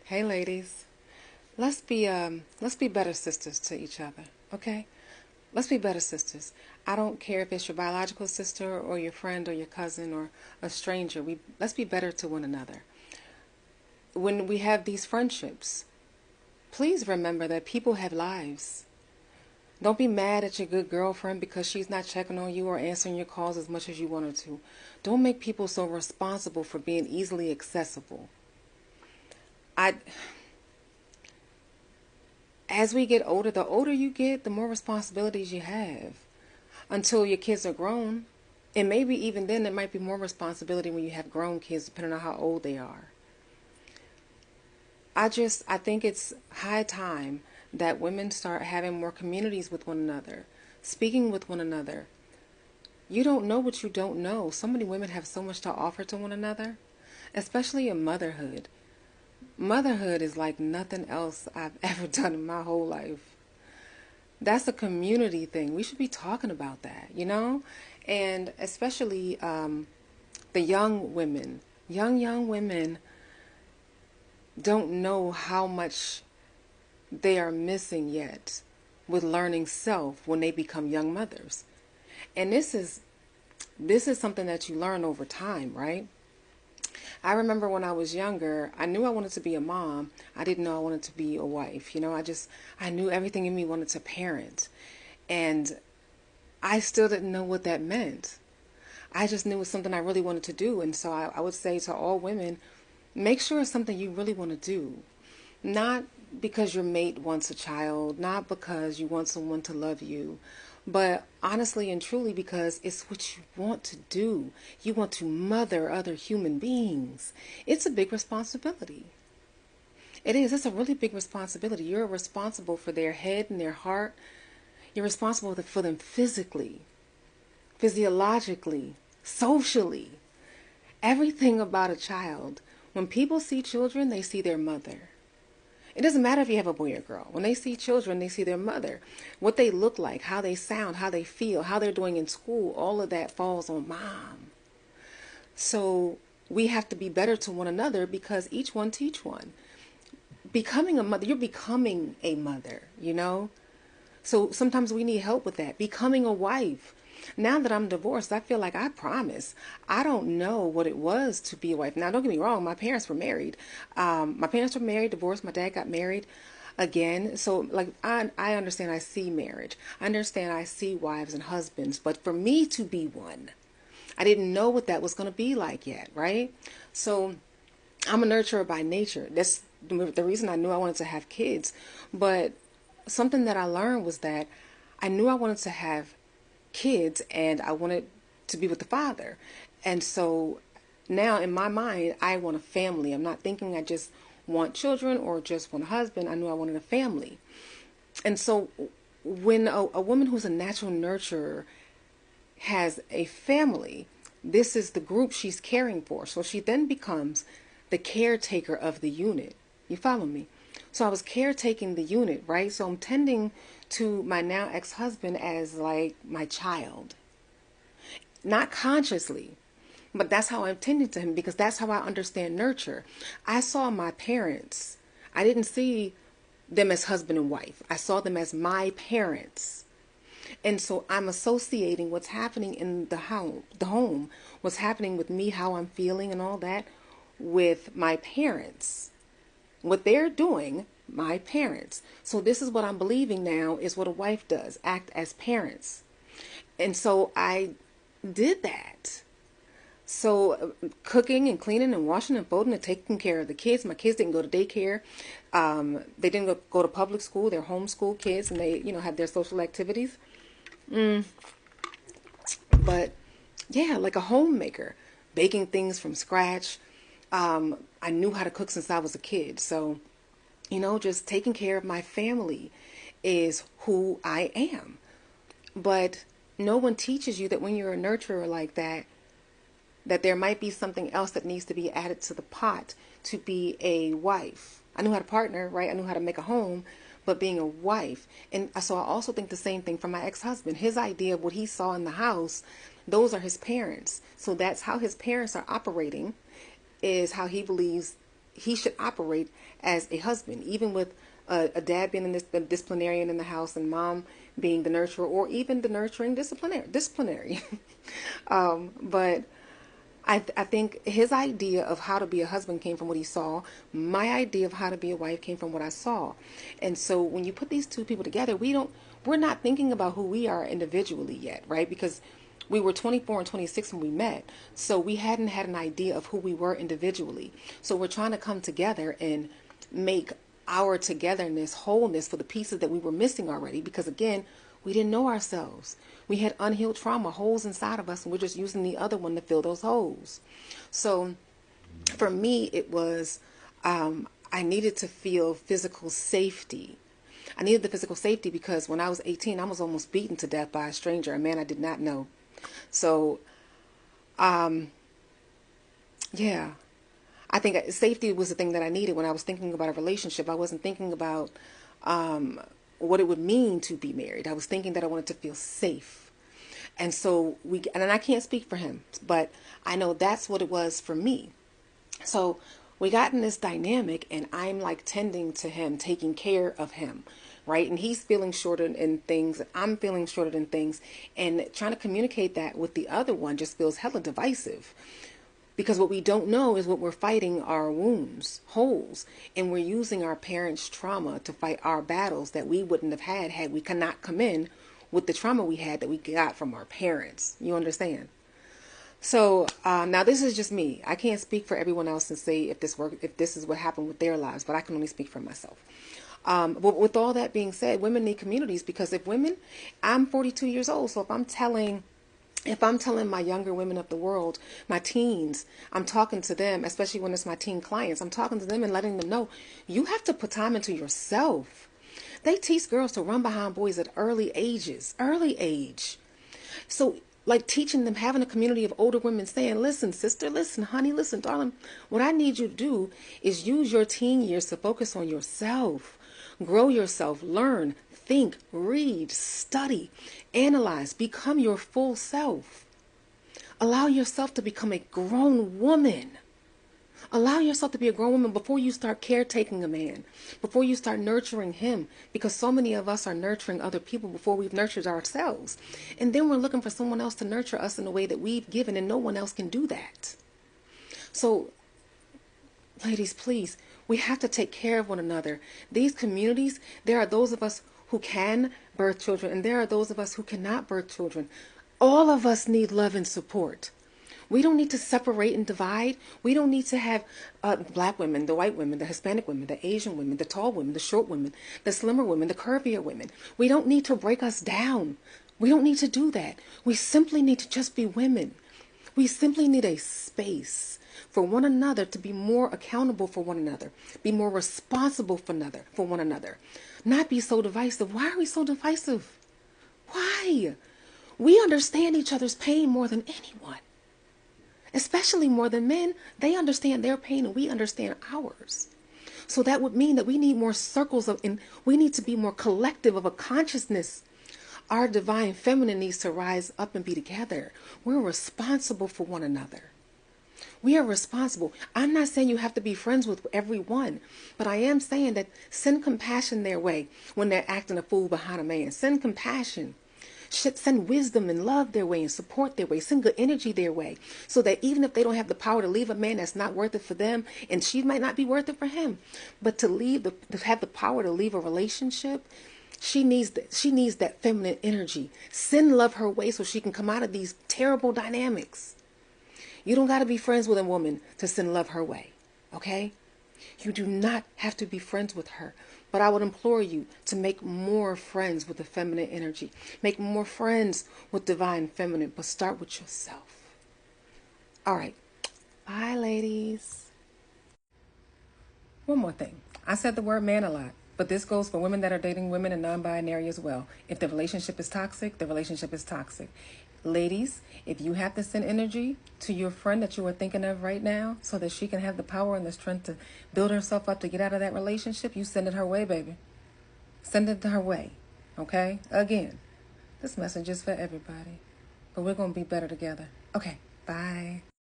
Hey ladies, let's be better sisters to each other, okay? Let's be better sisters. I don't care if it's your biological sister or your friend or your cousin or a stranger. Let's be better to one another. When we have these friendships, please remember that people have lives. Don't be mad at your good girlfriend because she's not checking on you or answering your calls as much as you want her to. Don't make people so responsible for being easily accessible. I As we get older, the older you get, the more responsibilities you have until your kids are grown. And maybe even then, there might be more responsibility when you have grown kids, depending on how old they are. I think it's high time that women start having more communities with one another, speaking with one another. You don't know what you don't know. So many women have so much to offer to one another, especially in motherhood. Motherhood is like nothing else I've ever done in my whole life. That's a community thing. We should be talking about that, you know? And especially the young women. Young women don't know how much they are missing yet with learning self when they become young mothers. And this is something that you learn over time, right? I remember when I was younger, I knew I wanted to be a mom. I didn't know I wanted to be a wife. I knew everything in me wanted to parent. And I still didn't know what that meant. I just knew it was something I really wanted to do. And so I would say to all women, make sure it's something you really want to do. Not because your mate wants a child, not because you want someone to love you, but honestly and truly because it's what you want to do. You want to mother other human beings. It's a big responsibility. It is. It's a really big responsibility. You're responsible for their head and their heart. You're responsible for them physically, physiologically, socially. Everything about a child. When people see children, they see their mother. It doesn't matter if you have a boy or girl. When they see children, they see their mother. What they look like, how they sound, how they feel, how they're doing in school, all of that falls on mom. So we have to be better to one another because each one teach one. Becoming a mother, you're becoming a mother, you know? So sometimes we need help with that. Becoming a wife. Now that I'm divorced, I feel like I promise. I don't know what it was to be a wife. Now, don't get me wrong. My parents were married. My parents were married, divorced. My dad got married again. So, like, I understand. I see marriage. I understand. I see wives and husbands. But for me to be one, I didn't know what that was going to be like yet, right? So, I'm a nurturer by nature. That's the reason I knew I wanted to have kids. But something that I learned was that I knew I wanted to have kids and I wanted to be with the father. And so now in my mind, I want a family. I'm not thinking I just want children or just want a husband. I knew I wanted a family. And so when a woman who's a natural nurturer has a family, this is the group she's caring for. So she then becomes the caretaker of the unit. You follow me? So I was caretaking the unit, right? So I'm tending to my now ex-husband as like my child. Not consciously, but that's how I'm tending to him because that's how I understand nurture. I saw my parents. I didn't see them as husband and wife. I saw them as my parents. And so I'm associating what's happening in the home, what's happening with me, how I'm feeling and all that with my parents. What they're doing, my parents. So this is what I'm believing now is what a wife does, act as parents. And so I did that. So cooking and cleaning and washing and folding and taking care of the kids. My kids didn't go to daycare. They didn't go to public school. They're homeschool kids and they, have their social activities. But yeah, like a homemaker, baking things from scratch. I knew how to cook since I was a kid. So, just taking care of my family is who I am. But no one teaches you that when you're a nurturer like that, that there might be something else that needs to be added to the pot to be a wife. I knew how to partner, right? I knew how to make a home, but being a wife. And so I also think the same thing for my ex-husband. His idea of what he saw in the house, those are his parents. So that's how his parents are operating, is how he believes he should operate as a husband, even with a dad being the disciplinarian in the house and mom being the nurturer, or even the nurturing disciplinary. But I think his idea of how to be a husband came from what he saw. My idea of how to be a wife came from what I saw. And so when you put these two people together, we're not thinking about who we are individually yet, right? Because we were 24 and 26 when we met. So we hadn't had an idea of who we were individually. So we're trying to come together and make our togetherness, wholeness for the pieces that we were missing already. Because again, we didn't know ourselves. We had unhealed trauma, holes inside of us, and we're just using the other one to fill those holes. So for me, it was, I needed to feel physical safety. I needed the physical safety because when I was 18, I was almost beaten to death by a stranger, a man I did not know. So, yeah, I think safety was the thing that I needed when I was thinking about a relationship. I wasn't thinking about what it would mean to be married. I was thinking that I wanted to feel safe. And so and I can't speak for him, but I know that's what it was for me. So we got in this dynamic and I'm like tending to him, taking care of him, right? And he's feeling shorted in things, I'm feeling shorted in things, and trying to communicate that with the other one just feels hella divisive. Because what we don't know is what we're fighting our wounds, holes, and we're using our parents' trauma to fight our battles that we wouldn't have had we cannot come in with the trauma we had that we got from our parents. You understand? So now this is just me. I can't speak for everyone else and say if this is what happened with their lives, but I can only speak for myself. But with all that being said, women need communities because I'm 42 years old, so if I'm telling my younger women of the world, my teens, I'm talking to them, especially when it's my teen clients, I'm talking to them and letting them know, you have to put time into yourself. They teach girls to run behind boys at early age. So like teaching them, having a community of older women saying, listen, sister, listen, honey, listen, darling, what I need you to do is use your teen years to focus on yourself. Grow yourself, learn, think, read, study, analyze, become your full self. Allow yourself to become a grown woman. Allow yourself to be a grown woman before you start caretaking a man, before you start nurturing him, because so many of us are nurturing other people before we've nurtured ourselves. And then we're looking for someone else to nurture us in a way that we've given, and no one else can do that. So, ladies, please, we have to take care of one another. These communities, there are those of us who can birth children, and there are those of us who cannot birth children. All of us need love and support. We don't need to separate and divide. We don't need to have black women, the white women, the Hispanic women, the Asian women, the tall women, the short women, the slimmer women, the curvier women. We don't need to break us down. We don't need to do that. We simply need to just be women. We simply need a space for one another to be more accountable for one another, be more responsible for one another, not be so divisive. Why are we so divisive? Why? We understand each other's pain more than anyone. Especially more than men. They understand their pain and we understand ours. So that would mean that we need more circles and we need to be more collective of a consciousness. Our divine feminine needs to rise up and be together. We're responsible for one another. We are responsible. I'm not saying you have to be friends with everyone, but I am saying that send compassion their way when they're acting a fool behind a man. Send compassion. Send wisdom and love their way and support their way. Send good energy their way so that even if they don't have the power to leave a man that's not worth it for them, and she might not be worth it for him, but to have the power to leave a relationship, she needs that feminine energy. Send love her way so she can come out of these terrible dynamics. You don't got to be friends with a woman to send love her way, okay? You do not have to be friends with her. But I would implore you to make more friends with the feminine energy. Make more friends with divine feminine, but start with yourself. All right. Bye, ladies. One more thing. I said the word man a lot, but this goes for women that are dating women and non-binary as well. If the relationship is toxic, the relationship is toxic. Ladies, if you have to send energy to your friend that you are thinking of right now so that she can have the power and the strength to build herself up to get out of that relationship, you send it her way, baby. Send it to her way, okay? Again, this message is for everybody, but we're going to be better together. Okay, bye.